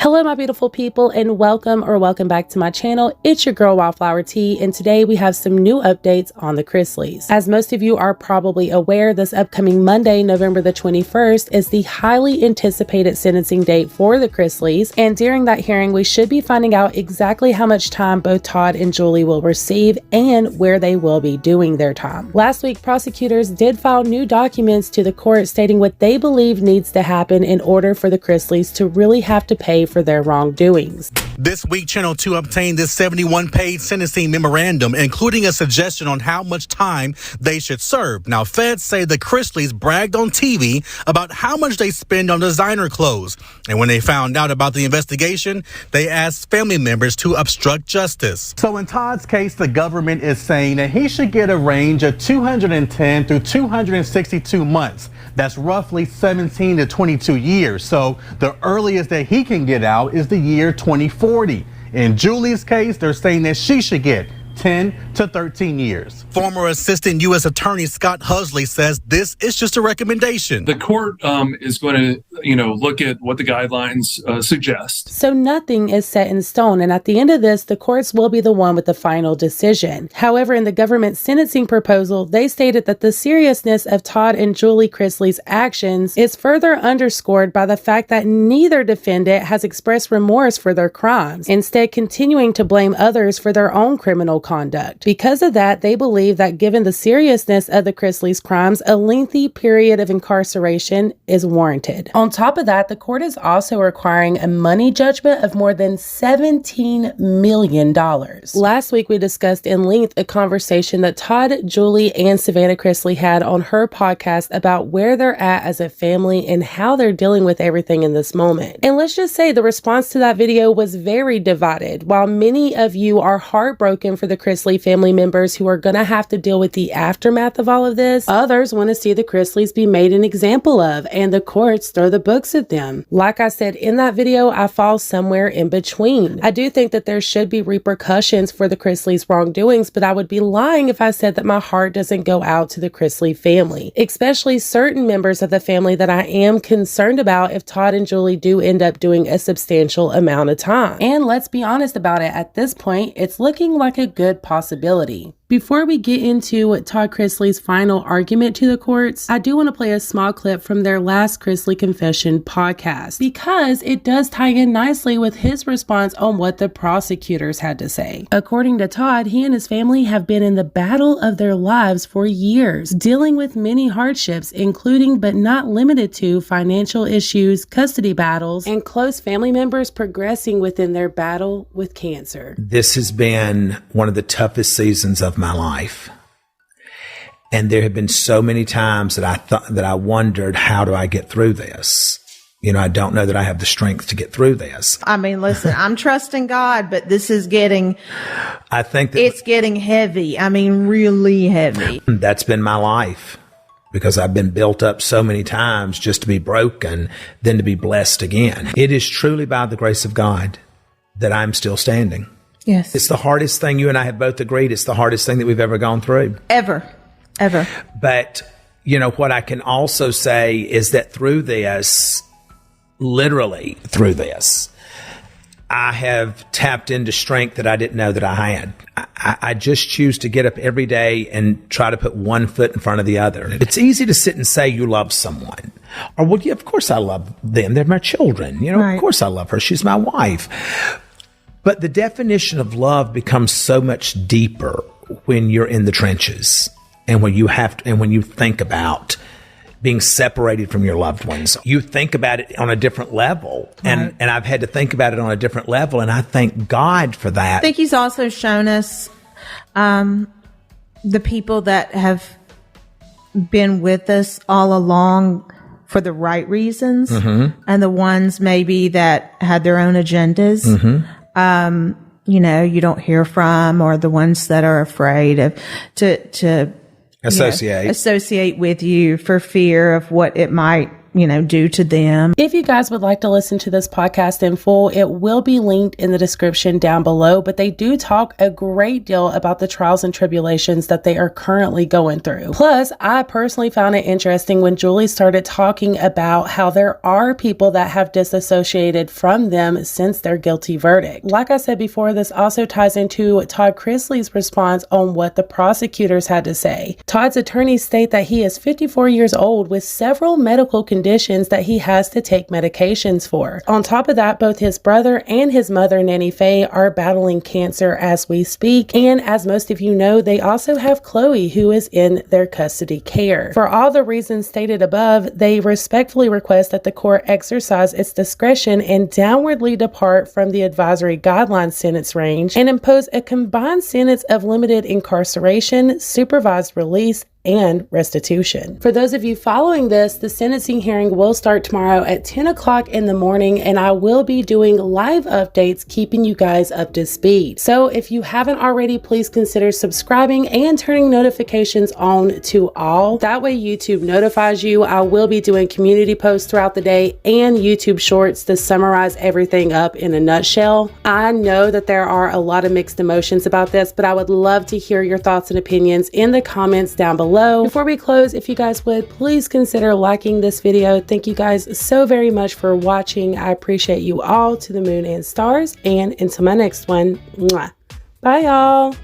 Hello, my beautiful people, and welcome back to my channel. It's your girl, Wildflower T, and today we have some new updates on the Chrisleys. As most of you are probably aware, this upcoming Monday, November the 21st, is the highly anticipated sentencing date for the Chrisleys, and during that hearing, we should be finding out exactly how much time both Todd and Julie will receive and where they will be doing their time. Last week, prosecutors did file new documents to the court stating what they believe needs to happen in order for the Chrisleys to really have to pay for their wrongdoings. This week, Channel 2 obtained this 71-page sentencing memorandum, including a suggestion on how much time they should serve. Now, feds say the Chrisleys bragged on TV about how much they spend on designer clothes. And when they found out about the investigation, they asked family members to obstruct justice. So in Todd's case, the government is saying that he should get a range of 210 through 262 months. That's roughly 17 to 22 years. So the earliest that he can get out is the year 2040. In Julie's case, they're saying that she should get 10 to 13 years. Former Assistant U.S. Attorney Scott Husley says this is just a recommendation. The court is going to, look at what the guidelines suggest. So nothing is set in stone, and at the end of this, the courts will be the one with the final decision. However, in the government sentencing proposal, they stated that the seriousness of Todd and Julie Chrisley's actions is further underscored by the fact that neither defendant has expressed remorse for their crimes, instead continuing to blame others for their own criminal conduct. Because of that, they believe that given the seriousness of the Chrisleys' crimes, a lengthy period of incarceration is warranted. On top of that, the court is also requiring a money judgment of more than $17 million. Last week, we discussed in length a conversation that Todd, Julie, and Savannah Chrisley had on her podcast about where they're at as a family and how they're dealing with everything in this moment. And let's just say the response to that video was very divided. While many of you are heartbroken for the Chrisley family members who are going to have to deal with the aftermath of all of this, others want to see the Chrisleys be made an example of and the courts throw the books at them. Like I said in that video, I fall somewhere in between. I do think that there should be repercussions for the Chrisleys' wrongdoings, but I would be lying if I said that my heart doesn't go out to the Chrisley family, especially certain members of the family that I am concerned about if Todd and Julie do end up doing a substantial amount of time. And let's be honest about it, at this point, it's looking like a good possibility. Before we get into Todd Chrisley's final argument to the courts, I do want to play a small clip from their last Chrisley Confession podcast because it does tie in nicely with his response on what the prosecutors had to say. According to Todd, he and his family have been in the battle of their lives for years, dealing with many hardships, including but not limited to financial issues, custody battles, and close family members progressing within their battle with cancer. This has been one of the toughest seasons of my life. And there have been so many times that I wondered, how do I get through this? I don't know that I have the strength to get through this. I mean, listen, I'm trusting God, but this is getting, I think that it's getting heavy. I mean, really heavy. That's been my life because I've been built up so many times just to be broken, then to be blessed again. It is truly by the grace of God that I'm still standing. Yes. It's the hardest thing. You and I have both agreed it's the hardest thing that we've ever gone through. Ever. But, what I can also say is that through this, literally through this, I have tapped into strength that I didn't know that I had. I just choose to get up every day and try to put one foot in front of the other. It's easy to sit and say you love someone. Or, well, yeah, of course I love them. They're my children. Right. Of course I love her. She's my wife. But the definition of love becomes so much deeper when you're in the trenches and when you think about being separated from your loved ones. You think about it on a different level. Right. And I've had to think about it on a different level. And I thank God for that. I think he's also shown us the people that have been with us all along for the right reasons, mm-hmm. and the ones maybe that had their own agendas. Mm-hmm. You don't hear from, or the ones that are afraid of to associate with you for fear of what it might do to them. If you guys would like to listen to this podcast in full, it will be linked in the description down below, but they do talk a great deal about the trials and tribulations that they are currently going through. Plus, I personally found it interesting when Julie started talking about how there are people that have disassociated from them since their guilty verdict. Like I said before, this also ties into Todd Chrisley's response on what the prosecutors had to say. Todd's attorneys state that he is 54 years old with several medical conditions that he has to take medications for. On top of that, both his brother and his mother, Nanny Faye, are battling cancer as we speak. And as most of you know, they also have Chloe, who is in their custody care. For all the reasons stated above, they respectfully request that the court exercise its discretion and downwardly depart from the advisory guideline sentence range and impose a combined sentence of limited incarceration, supervised release, and restitution. For those of you following this, the sentencing hearing will start tomorrow at 10 o'clock in the morning, and I will be doing live updates keeping you guys up to speed. So if you haven't already, please consider subscribing and turning notifications on to all. That way YouTube notifies you. I will be doing community posts throughout the day and YouTube shorts to summarize everything up in a nutshell. I know that there are a lot of mixed emotions about this, but I would love to hear your thoughts and opinions in the comments down below. Before we close, if you guys would, please consider liking this video. Thank you guys so very much for watching. I appreciate you all to the moon and stars. And until my next one, mwah. Bye y'all.